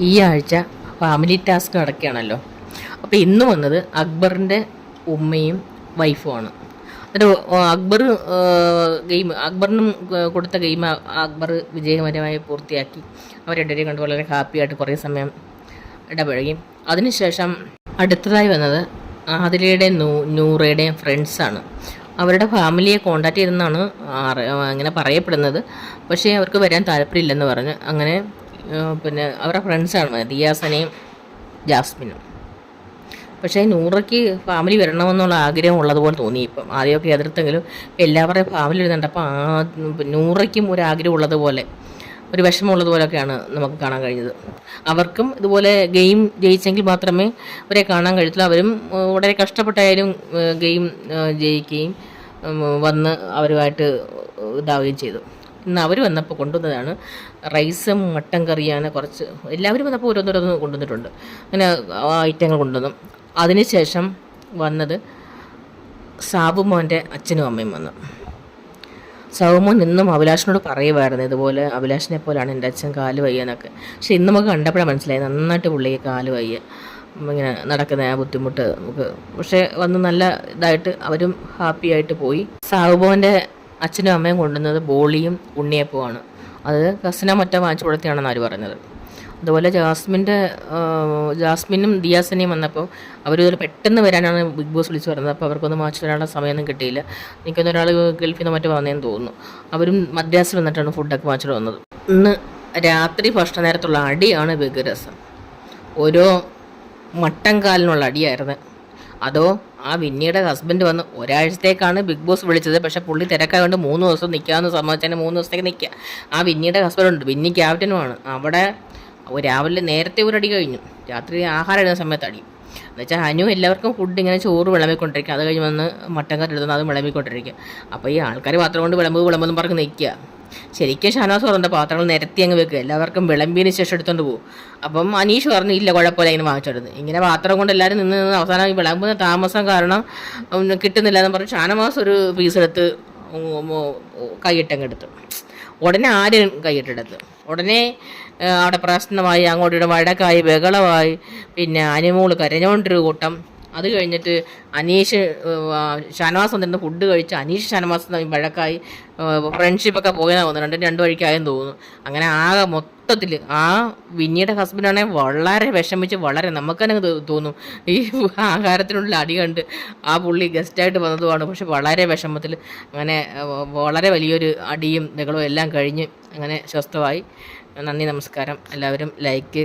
ഈ ആഴ്ച family task നടക്കുകയാണല്ലോ. അപ്പോൾ ഇന്ന് വന്നത് അക്ബറിൻ്റെ ഉമ്മയും വൈഫുമാണ്. എന്നിട്ട് അക്ബറിനും കൊടുത്ത ഗെയിം അക്ബർ വിജയകരമായി പൂർത്തിയാക്കി. അവർ രണ്ടുപേരെയും കണ്ട് വളരെ ഹാപ്പിയായിട്ട് കുറേ സമയം ഇടപഴകി. അതിനുശേഷം അടുത്തതായി വന്നത് ആദിലയുടെയും നൂറയുടെയും ഫ്രണ്ട്സാണ്. അവരുടെ ഫാമിലിയെ കോണ്ടാക്ട് ചെയ്തെന്നാണ് അങ്ങനെ പറയപ്പെടുന്നത്. പക്ഷേ അവർക്ക് വരാൻ താല്പര്യമില്ലെന്ന് പറഞ്ഞ് അങ്ങനെ പിന്നെ അവരുടെ ഫ്രണ്ട്സാണ് ദിയാസനയും ജാസ്മിനും. പക്ഷേ നൂറയ്ക്ക് ഫാമിലി വരണമെന്നുള്ള ആഗ്രഹം ഉള്ളതുപോലെ തോന്നി. ഇപ്പം ആദ്യമൊക്കെ എതിർത്തെങ്കിലും എല്ലാവരുടെയും ഫാമിലി വരുന്നുണ്ട്. അപ്പോൾ നൂറയ്ക്കും ഒരു ആഗ്രഹം ഉള്ളതുപോലെ, ഒരു വിഷമമുള്ളതുപോലെയൊക്കെയാണ് നമുക്ക് കാണാൻ കഴിഞ്ഞത്. അവർക്കും ഇതുപോലെ ഗെയിം ജയിച്ചെങ്കിൽ മാത്രമേ അവരെ കാണാൻ കഴിയത്തുള്ളൂ. അവരും വളരെ കഷ്ടപ്പെട്ടായാലും ഗെയിം ജയിക്കുകയും വന്ന് അവരുമായിട്ട് ഇതാവുകയും ചെയ്തു. ഇന്ന് അവർ വന്നപ്പോൾ കൊണ്ടുവന്നതാണ് റൈസും മട്ടൻ കറിയാണ്. കുറച്ച് എല്ലാവരും വന്നപ്പോൾ ഓരോന്നോരോന്ന് കൊണ്ടുവന്നിട്ടുണ്ട്. അങ്ങനെ ഐറ്റങ്ങൾ കൊണ്ടുവന്നു. അതിനുശേഷം വന്നത് സാബുമോൻ്റെ അച്ഛനും അമ്മയും വന്നു. സാബുമോൻ ഇന്നും അഭിലാഷിനോട് പറയുമായിരുന്നു ഇതുപോലെ അഭിലാഷിനെ പോലെയാണ് എൻ്റെ അച്ഛൻ കാല് വയ്യെന്നൊക്കെ. പക്ഷെ ഇന്ന് നമുക്ക് കണ്ടപ്പോഴാണ് മനസ്സിലായത് നന്നായിട്ട് പുള്ളിക്ക് കാല് വയ്യ, ഇങ്ങനെ നടക്കുന്ന ആ ബുദ്ധിമുട്ട് നമുക്ക്. പക്ഷേ വന്ന് നല്ല ഇതായിട്ട് അവരും ഹാപ്പി ആയിട്ട് പോയി. സാബുമോൻ്റെ അച്ഛനും അമ്മയും കൊണ്ടുവന്നത് ബോളിയും ഉണ്ണിയപ്പവുമാണ്. അത് കസിനോ മറ്റോ വാങ്ങിച്ചു കൊടുത്തിയാണെന്ന് അവർ പറഞ്ഞത്. അതുപോലെ ജാസ്മിനും ദിയാസനയും വന്നപ്പോൾ അവരിതുപോലെ പെട്ടെന്ന് വരാനാണ് ബിഗ് ബോസ് വിളിച്ച് പറഞ്ഞത്. അപ്പോൾ അവർക്കൊന്നും വാങ്ങിച്ചു തരാനുള്ള സമയമൊന്നും കിട്ടിയില്ല. എനിക്കൊന്ന് ഒരാൾ ഗൾഫിൽ നിന്ന് മറ്റോ വന്നതെന്ന് തോന്നുന്നു. അവരും മദ്രാസിൽ വന്നിട്ടാണ് ഫുഡൊക്കെ വാങ്ങിച്ചിട്ട് വന്നത്. ഇന്ന് രാത്രി ഭക്ഷണ നേരത്തുള്ള അടിയാണ് ബിഗ് രസം. ഓരോ മട്ടൻ കാലിനുള്ള അടിയായിരുന്നു. അതോ ആ വിന്നിയുടെ ഹസ്ബൻഡ് വന്ന് ഒരാഴ്ചത്തേക്കാണ് ബിഗ് ബോസ് വിളിച്ചത്. പക്ഷേ പുള്ളി തിരക്കായതുകൊണ്ട് 3 ദിവസം നിൽക്കാമെന്ന് സമ്മതിച്ചാൽ 3 ദിവസത്തേക്ക് നിൽക്കുക. ആ വിന്നിയുടെ ഹസ്ബൻഡ് ഉണ്ട്, വിന്നി ക്യാപ്റ്റനുമാണ്. അവിടെ രാവിലെ നേരത്തെ ഒരു അടി കഴിഞ്ഞു, രാത്രി ആഹാരം ഇടുന്ന സമയത്ത് അടി. എന്നുവെച്ചാൽ ഹനു എല്ലാവർക്കും ഫുഡ് ഇങ്ങനെ ചോറ് വിളമ്പിക്കൊണ്ടിരിക്കുക. അത് കഴിഞ്ഞ് വന്ന് മട്ടൻ കറി എടുത്തുന്നത് അതും വിളമ്പിക്കൊണ്ടിരിക്കുക. അപ്പോൾ ഈ ആൾക്കാർ പാത്രം കൊണ്ട് വിളമ്പെന്ന് പറഞ്ഞ് നിൽക്കുക. ശരിക്കും ഷാനവാസ് പറഞ്ഞ പാത്രങ്ങൾ നിരത്തി അങ്ങ് വെക്കുക, എല്ലാവർക്കും വിളമ്പിയതിന് ശേഷം എടുത്തുകൊണ്ട് പോകും. അപ്പം അനീഷ് പറഞ്ഞു ഇല്ല കുഴപ്പമില്ല ഇങ്ങനെ വാങ്ങിച്ചെടുത്ത്. ഇങ്ങനെ പാത്രം കൊണ്ട് എല്ലാവരും നിന്ന് അവസാനം വിളമ്പുന്ന താമസം കാരണം കിട്ടുന്നില്ല എന്ന് പറഞ്ഞ് ഷാനവാസ് ഒരു പീസ് എടുത്ത് കൈയിട്ടങ്ങെടുത്തു. ഉടനെ ആരും കൈയിട്ടെടുത്ത് ഉടനെ അവിടെ പ്രശ്നമായി, അങ്ങോട്ട് വഴക്കായി, ബഹളമായി. പിന്നെ അനുമോള് കരഞ്ഞോണ്ടൊരു കൂട്ടം. അത് കഴിഞ്ഞിട്ട് അനീഷ് ഷാനവാസ് വന്നിരുന്ന് ഫുഡ് കഴിച്ച് അനീഷ് ഷാനവാസ് വഴക്കായി. ഫ്രണ്ട്ഷിപ്പൊക്കെ പോയെന്നാണ് തോന്നുന്നു, രണ്ടു വഴിക്കായെന്ന് തോന്നുന്നു. അങ്ങനെ ആകെ മൊത്തത്തിൽ ആ വിന്നിയുടെ ഹസ്ബൻഡാണെങ്കിൽ വളരെ വിഷമിച്ച്, വളരെ നമുക്ക് തന്നെ തോന്നും ഈ ആഹാരത്തിനുള്ള അടി കണ്ട്. ആ പുള്ളി ഗസ്റ്റായിട്ട് വന്നതുമാണ്, പക്ഷെ വളരെ വിഷമത്തിൽ. അങ്ങനെ വളരെ വലിയൊരു അടിയും ബഹളവും എല്ലാം കഴിഞ്ഞ് അങ്ങനെ സ്വസ്ഥമായി. നന്ദി, നമസ്കാരം. എല്ലാവരും ലൈക്ക്